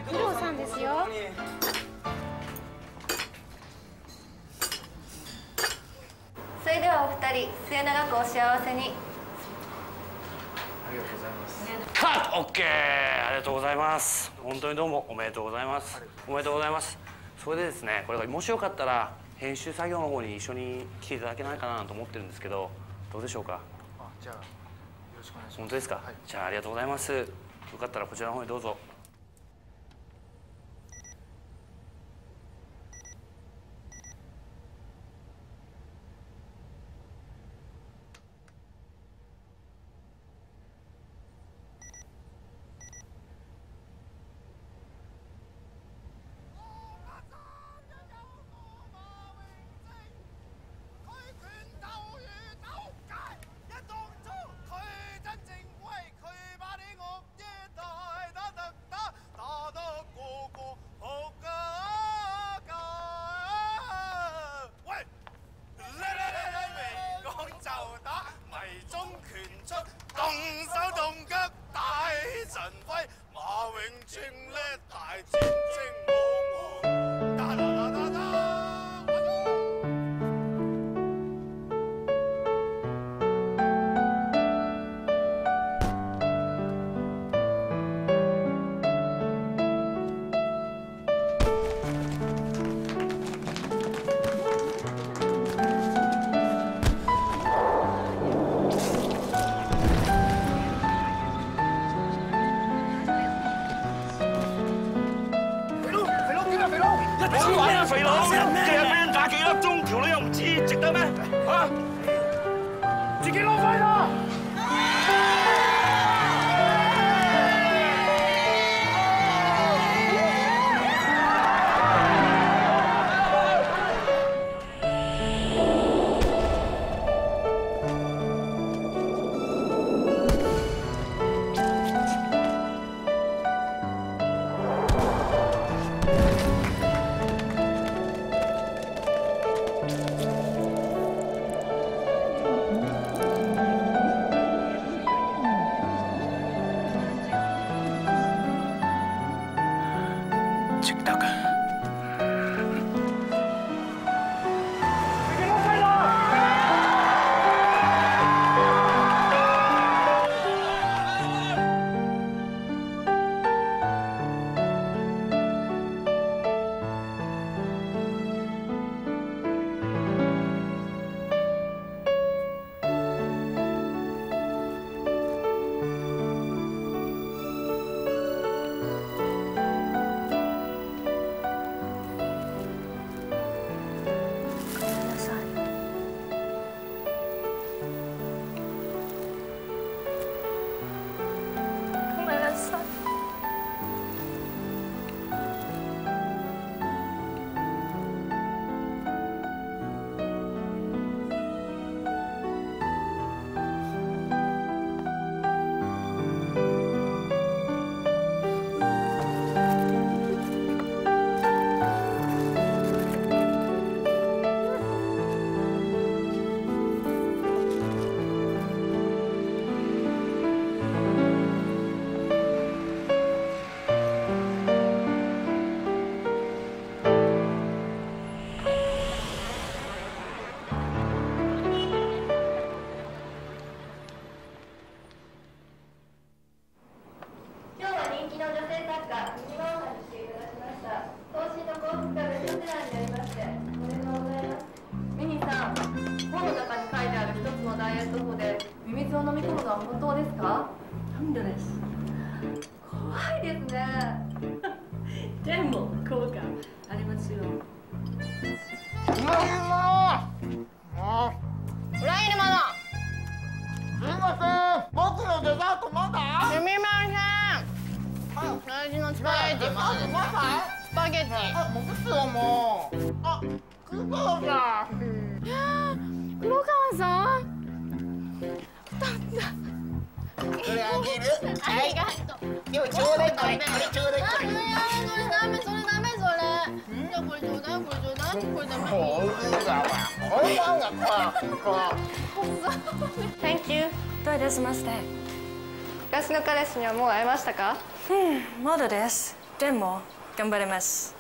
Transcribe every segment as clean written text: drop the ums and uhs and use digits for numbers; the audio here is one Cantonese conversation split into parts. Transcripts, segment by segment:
二郎さんですよ。それではお二人末永くお幸せに。ありがとうございます。カット。オッケー。ありがとうございます。本当にどうもおめでとうございます。おめでとうございます。それでですね、これがもしよかったら編集作業の方に一緒に来ていただけないかなと思ってるんですけど、どうでしょうか。じゃあよろしくお願いします。本当ですか。はい、じゃあありがとうございます。よかったらこちらの方にどうぞ。肥佬，日日俾人打幾粒鐘，條女又唔知，值得咩？啊！自己攞翻啦！Thank you。どういたしまして。昔の彼氏にはもう会えましたか？まだです。でも頑張ります。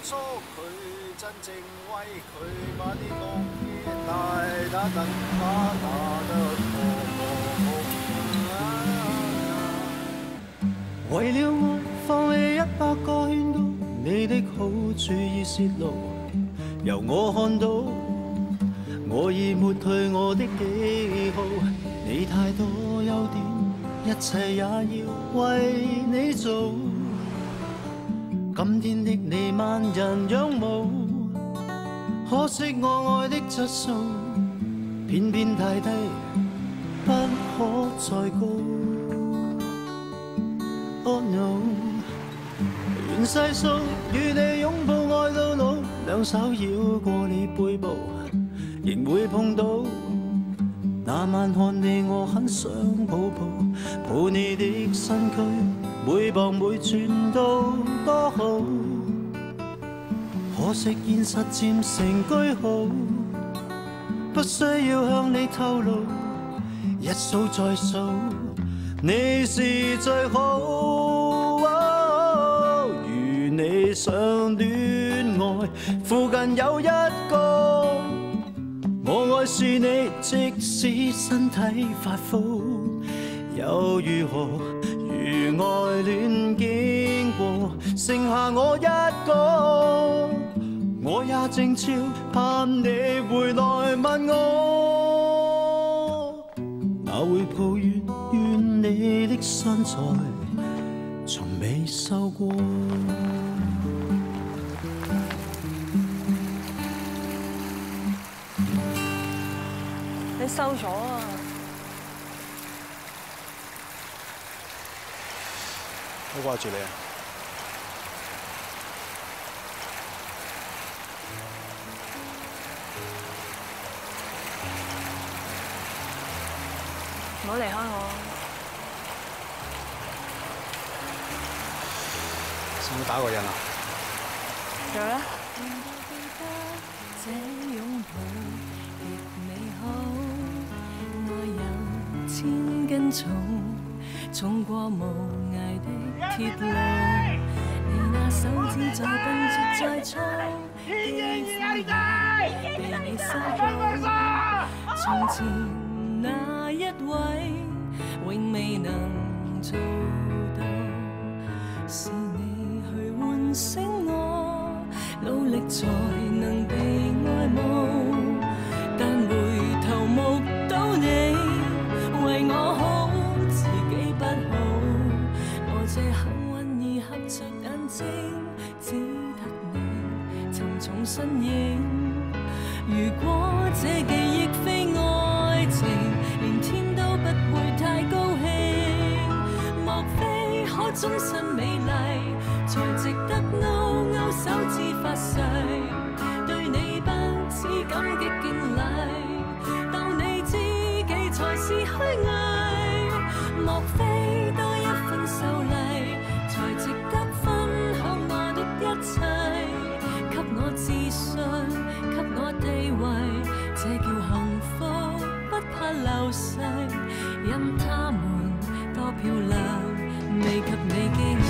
初佢真正為佢把啲惡嘢大打得為了愛放棄100個勸告，你的好處已泄露，由我看到，我已抹去我的記號，你太多優點，一切也要為你做。今天的你萬人仰慕，可惜我愛的質素偏偏太低，不可再高。Oh no， 願世俗與你擁抱愛到老，兩手繞過你背部，仍會碰到。那晚看你我很想抱抱，抱你的身軀，每磅每寸都多好，可惜現實漸成句號，不需要向你透露，一數再數，你是最好。如你想戀愛，附近有一個，我愛是你，即使身體發膚，又如何？如愛戀經過，剩下我一個，我也正悄盼你回來問我，哪會抱怨怨你的身材從未瘦過。你瘦咗啊！我掛住你啊！唔好離開我。使唔使打個印啊？有啦。千斤重，衝過無涯的鐵路，你那手指再笨拙再粗，肌膚也被你收到。從前那一位，永未能做到，是你去喚醒我，努力才能被愛慕，但回頭目睹你。為我好，自己不好。我這幸運兒合着眼睛，只得你沉重身影。如果這記憶非愛情，連天都不會太高興。莫非可終身美麗，才值得勾勾手指發誓，對你不止感激敬禮。才是虛偽，莫非多一份秀麗，才值得分享我的一切，給我自信，給我地位，這叫幸福，不怕流逝，因他們多漂亮，未及你矜貴。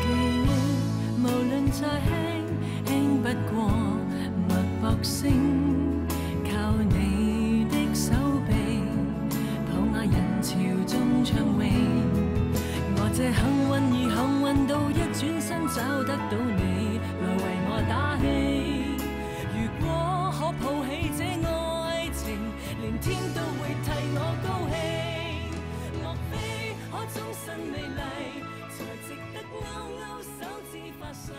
記憶現在輕不過脈搏聲，靠你的手臂，抱雅人潮中暢泳。我這幸運兒幸運到一轉身找得到你，來為我打氣。如果可抱起這愛情，連天都會替我高興。莫非可終身美麗，才值得勾勾手指發誓。